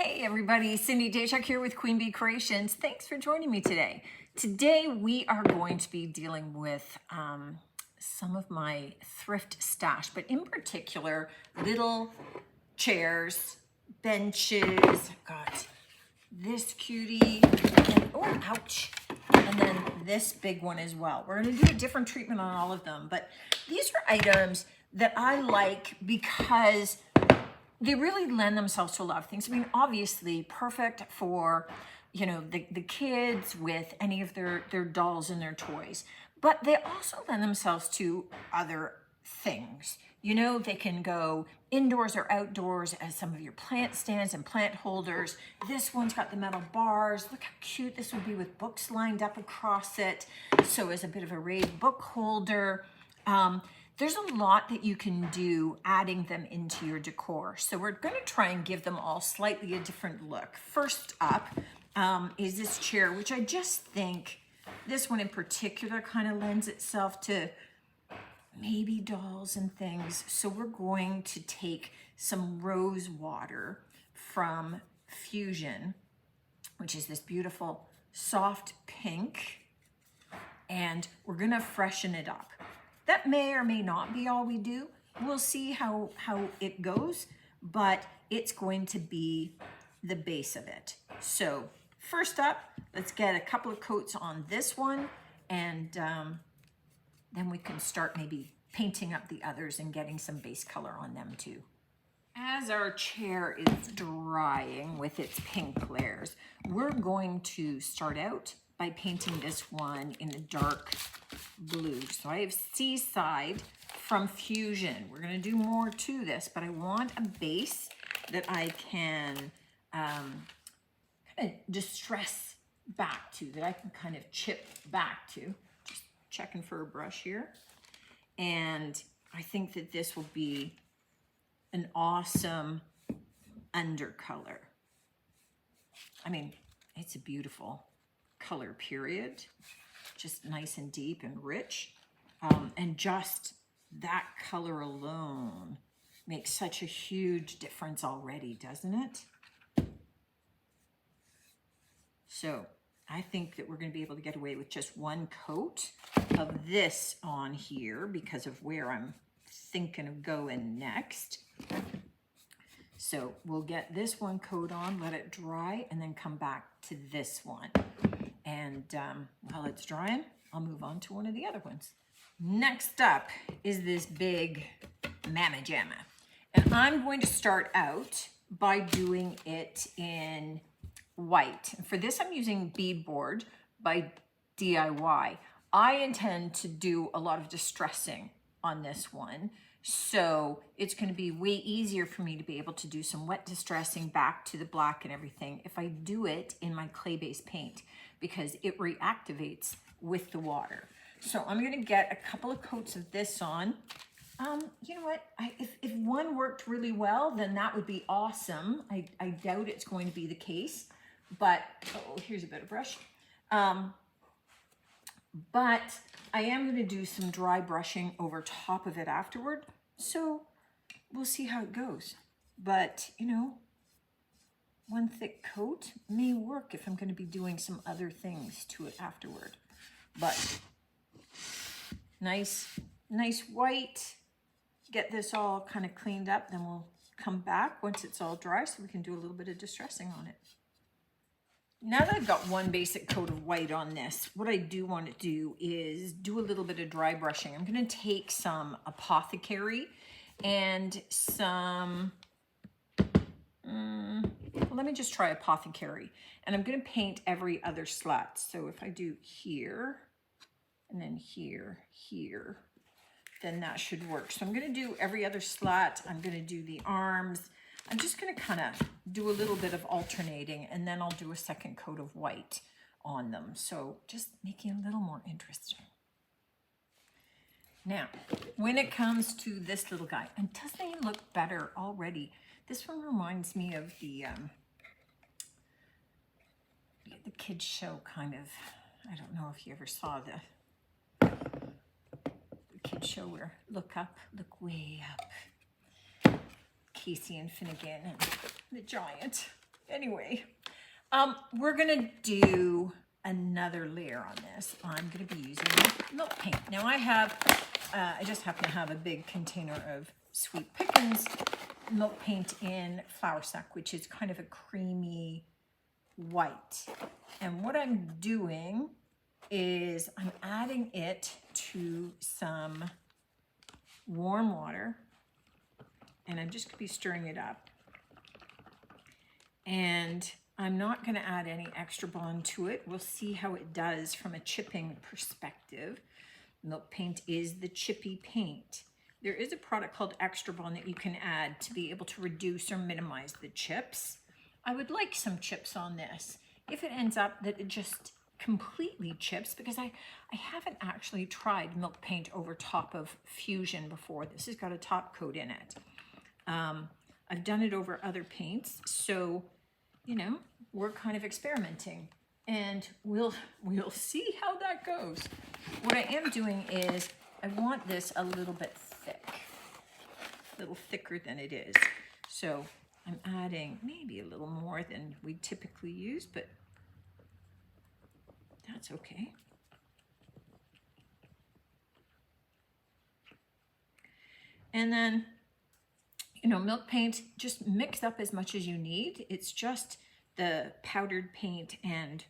Hey everybody, Cindy Daychuk here with Queen Bee Creations. Thanks for joining me today. Today we are going to be dealing with some of my thrift stash, but in particular, little chairs, benches. I've got this cutie, and oh, ouch. And then this big one as well. We're gonna do a different treatment on all of them, but these are items that I like because they really lend themselves to a lot of things. I mean, obviously perfect for, you know, the kids with any of their dolls and their toys, but they also lend themselves to other things. You know, they can go indoors or outdoors as some of your plant stands and plant holders. This one's got the metal bars. Look how cute this would be with books lined up across it. So as a bit of a raised book holder. There's a lot that you can do adding them into your decor. So we're going to try and give them all slightly a different look. First up is this chair, which I just think this one in particular kind of lends itself to maybe dolls and things. So we're going to take some rose water from Fusion, which is this beautiful soft pink, and we're going to freshen it up. That may or may not be all we do. We'll see how it goes, but it's going to be the base of it. So first up, let's get a couple of coats on this one, and then we can start maybe painting up the others and getting some base color on them too. As our chair is drying with its pink layers, we're going to start out by painting this one in a dark blue. So I have Seaside from Fusion. We're going to do more to this, but I want a base that I can kind of distress back to, that I can kind of chip back to. Just checking for a brush here. And I think that this will be an awesome undercolor. I mean, it's a beautiful color, period. Just nice and deep and rich. And just that color alone makes such a huge difference already, doesn't it? So I think that we're going to be able to get away with just one coat of this on here because of where I'm thinking of going next. So we'll get this one coat on, let it dry, and then come back to this one. And while it's drying, I'll move on to one of the other ones. Next up is this big Mama Jamma. And I'm going to start out by doing it in white. And for this, I'm using beadboard by DIY. I intend to do a lot of distressing on this one. So it's going to be way easier for me to be able to do some wet distressing back to the black and everything if I do it in my clay-based paint, because it reactivates with the water. So I'm going to get a couple of coats of this on. You know what? If one worked really well, then that would be awesome. I doubt it's going to be the case, but oh, here's a better brush. But I am going to do some dry brushing over top of it afterward. So we'll see how it goes. But, you know, one thick coat may work if I'm going to be doing some other things to it afterward. But nice white. Get this all kind of cleaned up. Then we'll come back once it's all dry so we can do a little bit of distressing on it. Now that I've got one basic coat of white on this, what I do want to do is do a little bit of dry brushing. I'm going to take some Apothecary and some, let me just try Apothecary. And I'm going to paint every other slat. So if I do here, and then here, then that should work. So I'm going to do every other slat. I'm going to do the arms. I'm just going to kind of do a little bit of alternating, and then I'll do a second coat of white on them. So just making it a little more interesting. Now, when it comes to this little guy, and doesn't he look better already? This one reminds me of the kids show kind of. I don't know if you ever saw the kids show where look up, look way up. Casey and Finnegan and the giant. Anyway, we're gonna do another layer on this. I'm gonna be using milk paint. Now I just happen to have a big container of Sweet Pickins milk paint in Flour Sack, which is kind of a creamy white. And what I'm doing is I'm adding it to some warm water, and I'm just gonna be stirring it up. And I'm not gonna add any extra bond to it. We'll see how it does from a chipping perspective. Milk paint is the chippy paint. There is a product called Extra Bond that you can add to be able to reduce or minimize the chips. I would like some chips on this. If it ends up that it just completely chips, because I haven't actually tried milk paint over top of Fusion before. This has got a top coat in it. I've done it over other paints, so you know, we're kind of experimenting, and we'll see how that goes. What I am doing is I want this a little bit thick, a little thicker than it is. So I'm adding maybe a little more than we typically use, but that's okay. And then, you know, milk paint, just mix up as much as you need. It's just the powdered paint and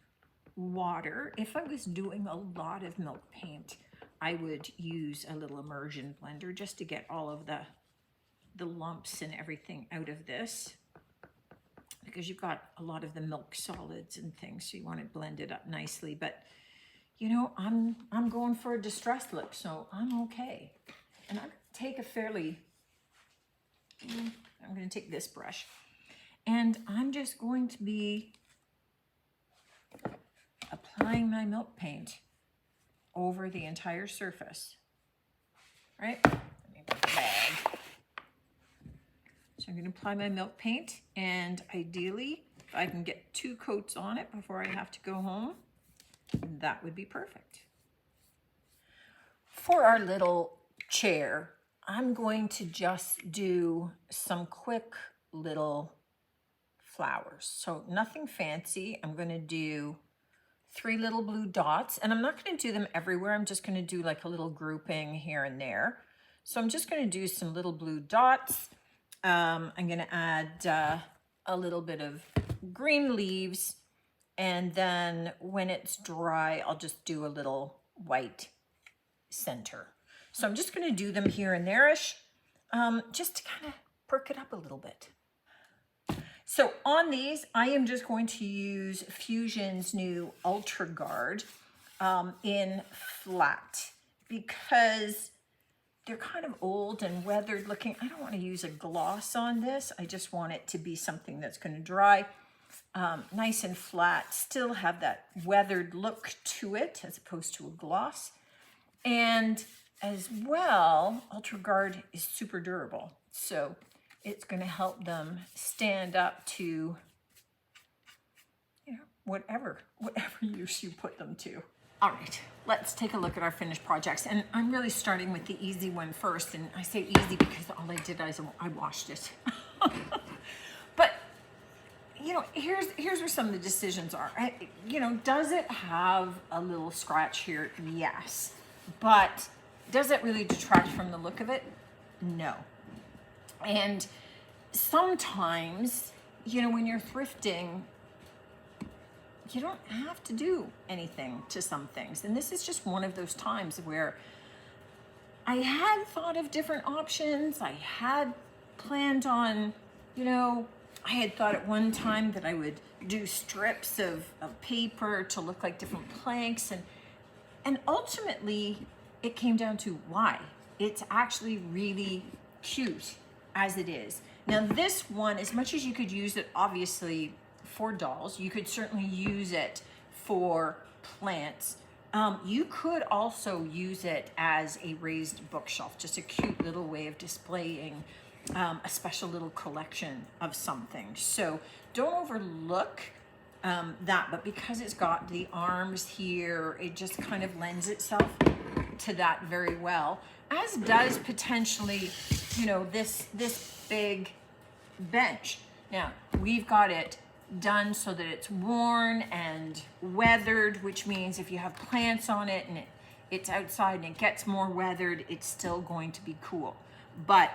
water. If I was doing a lot of milk paint, I would use a little immersion blender just to get all of the lumps and everything out of this, because you've got a lot of the milk solids and things, so you want it blended up nicely. But you know, I'm going for a distressed look, so I'm okay. And I'm gonna take I'm going to take this brush, and I'm just going to be applying my milk paint over the entire surface, right? Let me put the bag. So I'm going to apply my milk paint, and ideally, if I can get 2 coats on it before I have to go home, that would be perfect. For our little chair, I'm going to just do some quick little flowers. So nothing fancy. I'm going to do 3 little blue dots, and I'm not going to do them everywhere. I'm just going to do like a little grouping here and there. So I'm just going to do some little blue dots. I'm going to add a little bit of green leaves, and then when it's dry, I'll just do a little white center. So I'm just going to do them here and there-ish, just to kind of perk it up a little bit. So on these, I am just going to use Fusion's new Ultra Guard in flat, because they're kind of old and weathered looking. I don't want to use a gloss on this. I just want it to be something that's going to dry nice and flat, still have that weathered look to it as opposed to a gloss. And as well, Ultra Guard is super durable, so it's going to help them stand up to, you know, whatever use you put them to. All right, let's take a look at our finished projects, and I'm really starting with the easy one first. And I say easy because all I did is I washed it. But you know, here's where some of the decisions are. You know, does it have a little scratch here? Yes, but does it really detract from the look of it? No. And sometimes, you know, when you're thrifting, you don't have to do anything to some things. And this is just one of those times where I had thought of different options. I had planned on, you know, I had thought at one time that I would do strips of paper to look like different planks. And ultimately, it came down to why. It's actually really cute as it is. Now this one, as much as you could use it obviously for dolls, you could certainly use it for plants. You could also use it as a raised bookshelf, just a cute little way of displaying a special little collection of something. So don't overlook that, but because it's got the arms here, it just kind of lends itself to that very well, as does potentially, you know, this big bench. Now we've got it done so that it's worn and weathered, which means if you have plants on it and it's outside and it gets more weathered, it's still going to be cool. But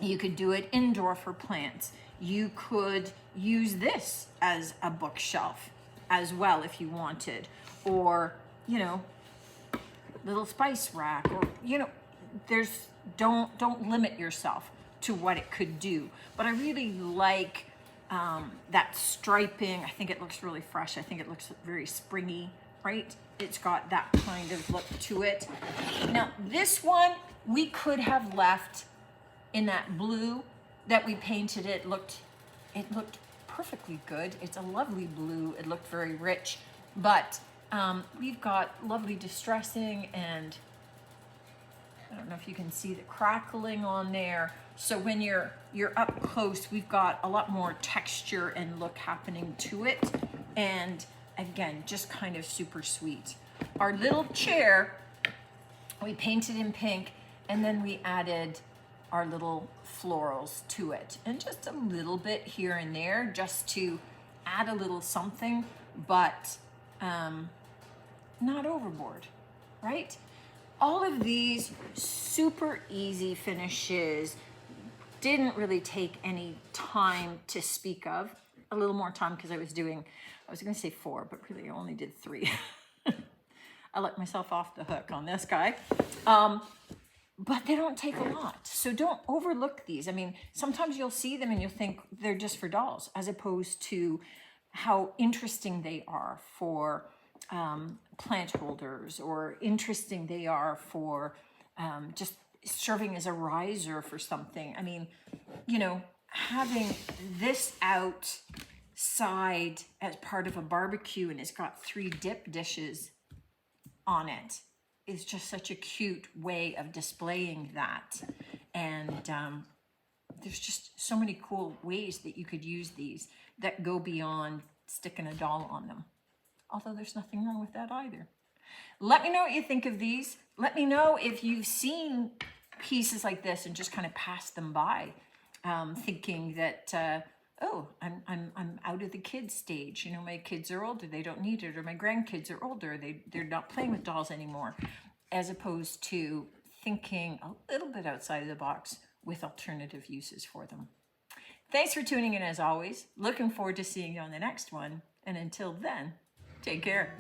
you could do it indoor for plants. You could use this as a bookshelf as well if you wanted, or, you know, little spice rack, or, you know, don't limit yourself to what it could do. But I really like that striping. I think it looks really fresh. I think it looks very springy, right? It's got that kind of look to it. Now, this one we could have left in that blue that we painted. It looked perfectly good. It's a lovely blue. It looked very rich, but we've got lovely distressing, and I don't know if you can see the crackling on there. So when you're up close, we've got a lot more texture and look happening to it. And again, just kind of super sweet. Our little chair, we painted in pink, and then we added our little florals to it. And just a little bit here and there, just to add a little something, but not overboard, right? All of these super easy finishes, didn't really take any time to speak of. A little more time because I was gonna say 4, but really I only did 3. I let myself off the hook on this guy. But they don't take a lot. So don't overlook these. I mean, sometimes you'll see them and you'll think they're just for dolls, as opposed to how interesting they are for plant holders, or interesting they are for just serving as a riser for something. I mean, you know, having this outside as part of a barbecue and it's got 3 dip dishes on it is just such a cute way of displaying that. And there's just so many cool ways that you could use these that go beyond sticking a doll on them. Although there's nothing wrong with that either. Let me know what you think of these. Let me know if you've seen pieces like this and just kind of passed them by, thinking that, oh, I'm out of the kids stage. You know, my kids are older, they don't need it, or my grandkids are older, they're not playing with dolls anymore, as opposed to thinking a little bit outside of the box with alternative uses for them. Thanks for tuning in as always. Looking forward to seeing you on the next one. And until then, take care.